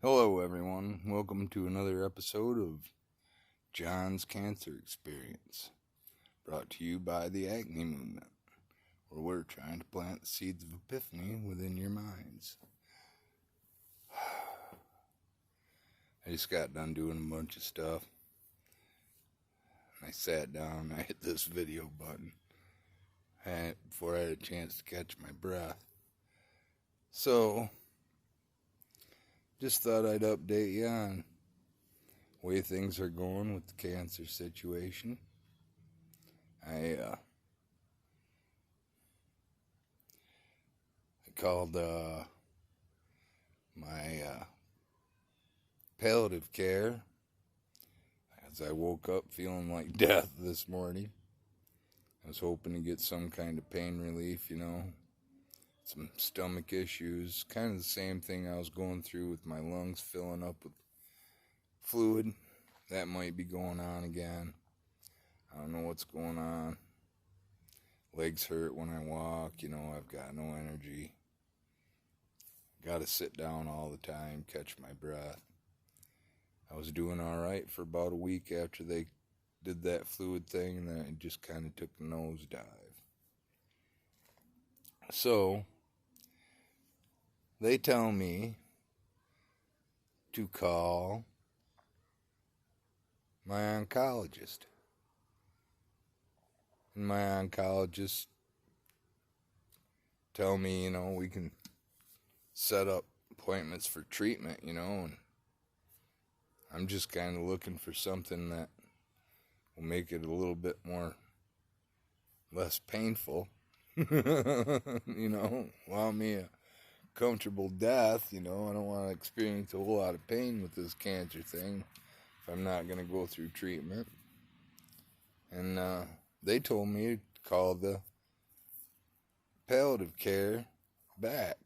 Hello, everyone. Welcome to another episode of John's Cancer Experience, brought to you by the Acne Movement, where we're trying to plant the seeds of epiphany within your minds. I just got done doing a bunch of stuff. I sat down and I hit this video button before I had a chance to catch my breath. So, just thought I'd update you on the way things are going with the cancer situation. I called my palliative care as I woke up feeling like death this morning. I was hoping to get some kind of pain relief, some stomach issues, kind of the same thing I was going through with my lungs filling up with fluid. That might be going on again. I don't know what's going on. Legs hurt when I walk, I've got no energy. Got to sit down all the time, catch my breath. I was doing all right for about a week after they did that fluid thing, and then it just kind of took a nosedive. So, they tell me to call my oncologist. And my oncologist tell me, we can set up appointments for treatment, and I'm just kind of looking for something that will make it a little bit less painful, allow me a comfortable death, I don't want to experience a whole lot of pain with this cancer thing if I'm not going to go through treatment. And they told me to call the palliative care back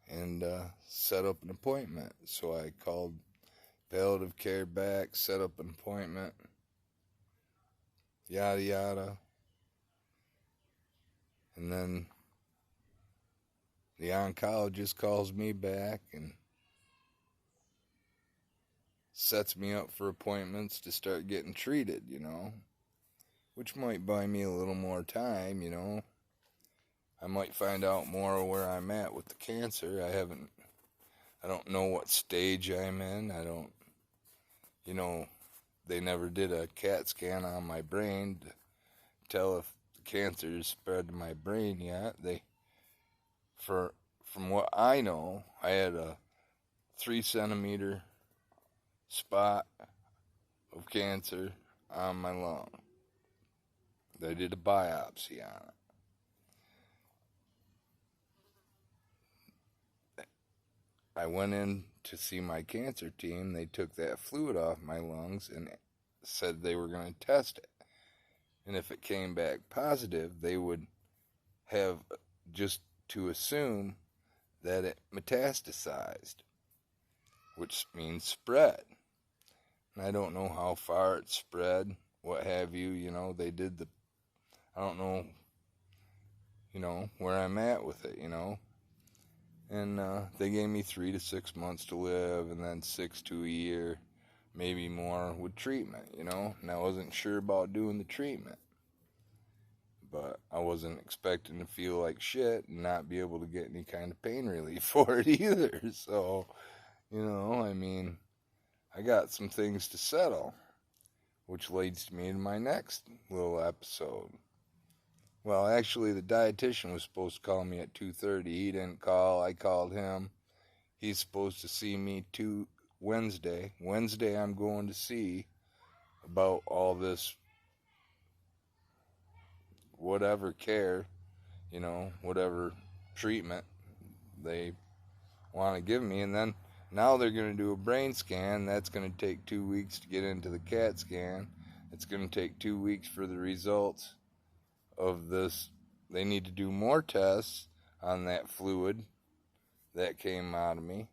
and set up an appointment. So I called palliative care back, set up an appointment, yada yada. And then the oncologist calls me back and sets me up for appointments to start getting treated, which might buy me a little more time, I might find out more where I'm at with the cancer. I don't know what stage I'm in. They never did a CAT scan on my brain to tell if the cancer has spread to my brain yet. From what I know, I had a 3-centimeter spot of cancer on my lung. They did a biopsy on it. I went in to see my cancer team. They took that fluid off my lungs and said they were going to test it. And if it came back positive, they would have just to assume that it metastasized, which means spread. And I don't know how far it spread, what have you, they did I don't know, where I'm at with it, And they gave me 3 to 6 months to live, and then 6 to a year, maybe more, with treatment, And I wasn't sure about doing the treatment. But I wasn't expecting to feel like shit and not be able to get any kind of pain relief for it either. So, I got some things to settle, which leads me to my next little episode. Well, actually, the dietitian was supposed to call me at 2:30. He didn't call. I called him. He's supposed to see me Wednesday. Wednesday, I'm going to see about all this whatever care, whatever treatment they want to give me. And then now they're going to do a brain scan. That's going to take 2 weeks to get into the CAT scan. It's going to take 2 weeks for the results of this. They need to do more tests on that fluid that came out of me.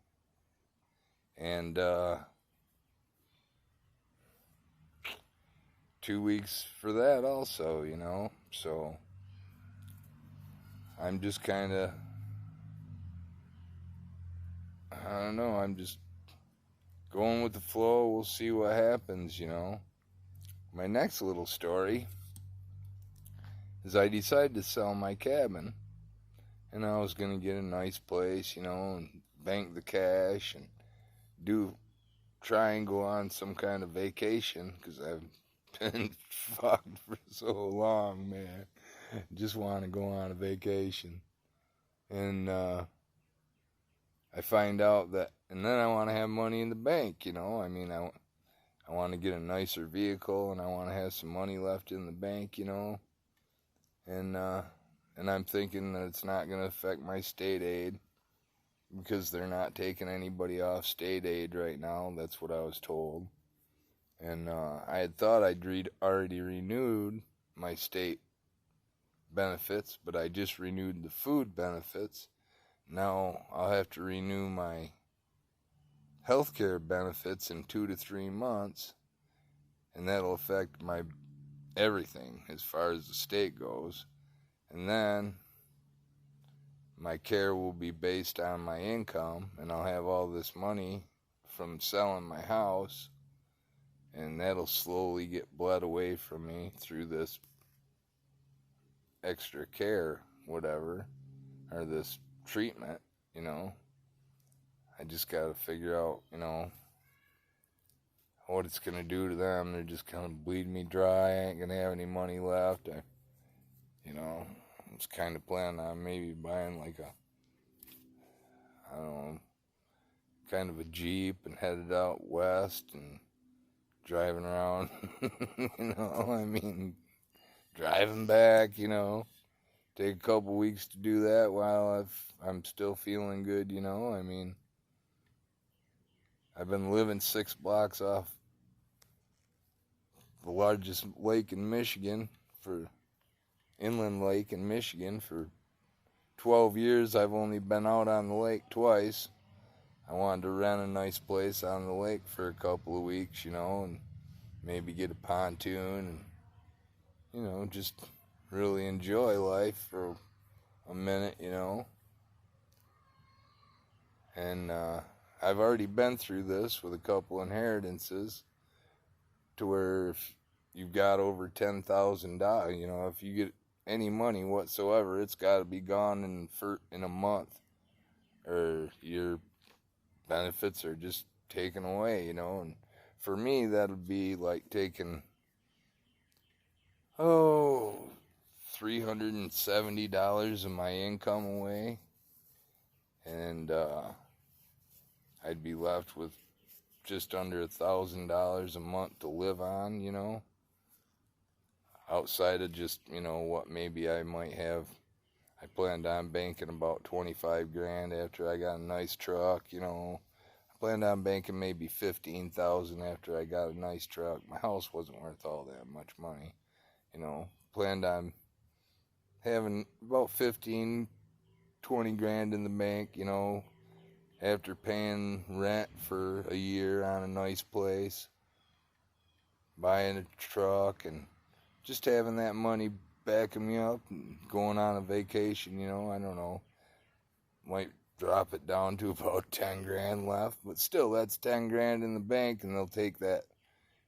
And 2 weeks for that also, So I'm just kind of I don't know. I'm just going with the flow. We'll see what happens, you know. My next little story is I decided to sell my cabin, and I was going to get a nice place, you know, and bank the cash and try and go on some kind of vacation because I've been fucked for so long, man. Just want to go on a vacation. And I find out that, and then I want to have money in the bank, you know. I mean, I want to get a nicer vehicle, and I want to have some money left in the bank, you know. And I'm thinking that it's not going to affect my state aid because they're not taking anybody off state aid right now. That's what I was told. And I had thought I'd already renewed my state benefits, but I just renewed the food benefits. Now I'll have to renew my healthcare benefits in 2 to 3 months, and that'll affect my everything as far as the state goes. And then my care will be based on my income, and I'll have all this money from selling my house, and that'll slowly get bled away from me through this extra care, whatever, or this treatment, you know. I just gotta figure out, you know, what it's gonna do to them. They're just gonna bleed me dry. I ain't gonna have any money left. You know, I was kind of planning on maybe buying like I don't know, kind of a Jeep and headed out west and driving around, you know, I mean, driving back, you know, take a couple weeks to do that while I'm still feeling good, you know. I mean, I've been living 6 blocks off the largest lake in Michigan, inland lake in Michigan, for 12 years. I've only been out on the lake twice. I wanted to rent a nice place on the lake for a couple of weeks, you know, and maybe get a pontoon and, you know, just really enjoy life for a minute, you know. And I've already been through this with a couple inheritances to where if you've got over $10,000, you know, if you get any money whatsoever, it's got to be gone in a month, or your benefits are just taken away, you know. And for me, that would be like taking $370 of my income away, and I'd be left with just under $1,000 a month to live on, you know, outside of just, you know, what maybe I might have. I planned on banking about 25 grand after I got a nice truck, you know. I planned on banking maybe 15,000 after I got a nice truck. My house wasn't worth all that much money, you know. Planned on having about 15, 20 grand in the bank, you know, after paying rent for a year on a nice place, buying a truck, and just having that money backing me up and going on a vacation, you know. I don't know, might drop it down to about 10 grand left, but still, that's 10 grand in the bank, and they'll take that,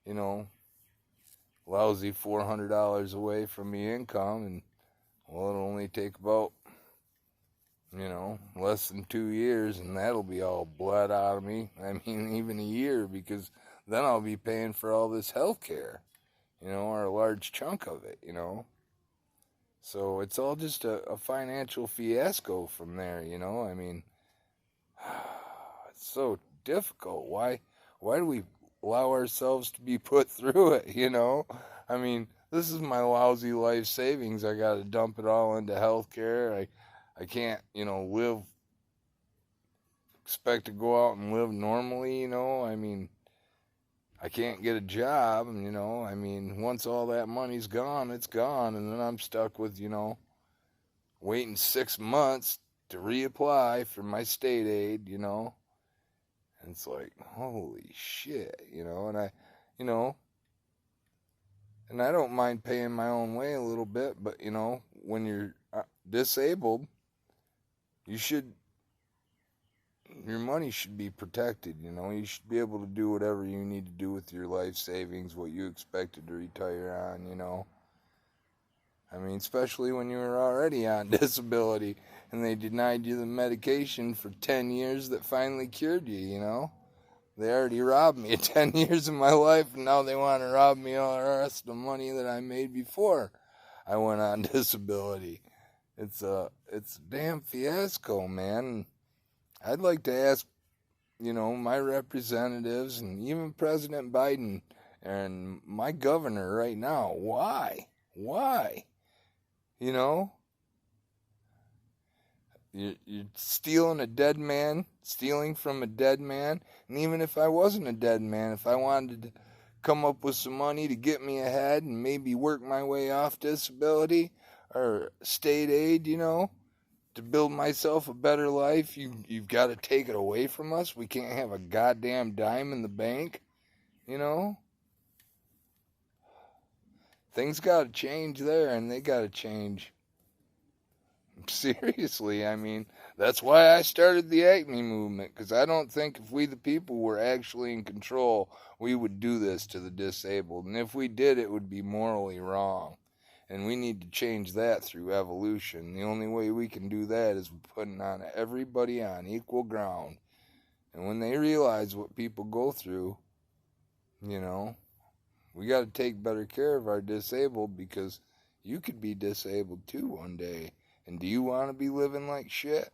you know, lousy $400 away from the income, and, well, it'll only take about, you know, less than 2 years, and that'll be all bled out of me. I mean, even a year, because then I'll be paying for all this health care, you know, or a large chunk of it, you know. So it's all just a financial fiasco from there, you know. I mean, it's so difficult. Why do we allow ourselves to be put through it, you know? I mean, this is my lousy life savings. I got to dump it all into healthcare. I can't, you know, expect to go out and live normally, you know. I mean, I can't get a job, and, you know, I mean, once all that money's gone, it's gone, and then I'm stuck with, you know, waiting 6 months to reapply for my state aid, you know. And it's like, holy shit, you know. And you know, and I don't mind paying my own way a little bit, but, you know, when you're disabled, you should your money should be protected, you know. You should be able to do whatever you need to do with your life savings, what you expected to retire on, you know. I mean, especially when you were already on disability and they denied you the medication for 10 years that finally cured you, you know. They already robbed me of 10 years of my life, and now they want to rob me all the rest of the money that I made before I went on disability. It's a damn fiasco, man. I'd like to ask, you know, my representatives and even President Biden and my governor right now, why? Why? You know? You're stealing a dead man, stealing from a dead man. And even if I wasn't a dead man, if I wanted to come up with some money to get me ahead and maybe work my way off disability or state aid, you know, to build myself a better life, you've got to take it away from us. We can't have a goddamn dime in the bank, you know. Things got to change there, and they got to change. Seriously, I mean, that's why I started the Acme movement, because I don't think if we the people were actually in control, we would do this to the disabled. And if we did, it would be morally wrong. And we need to change that through evolution. The only way we can do that is putting on everybody on equal ground. And when they realize what people go through, you know, we got to take better care of our disabled, because you could be disabled too one day. And do you want to be living like shit?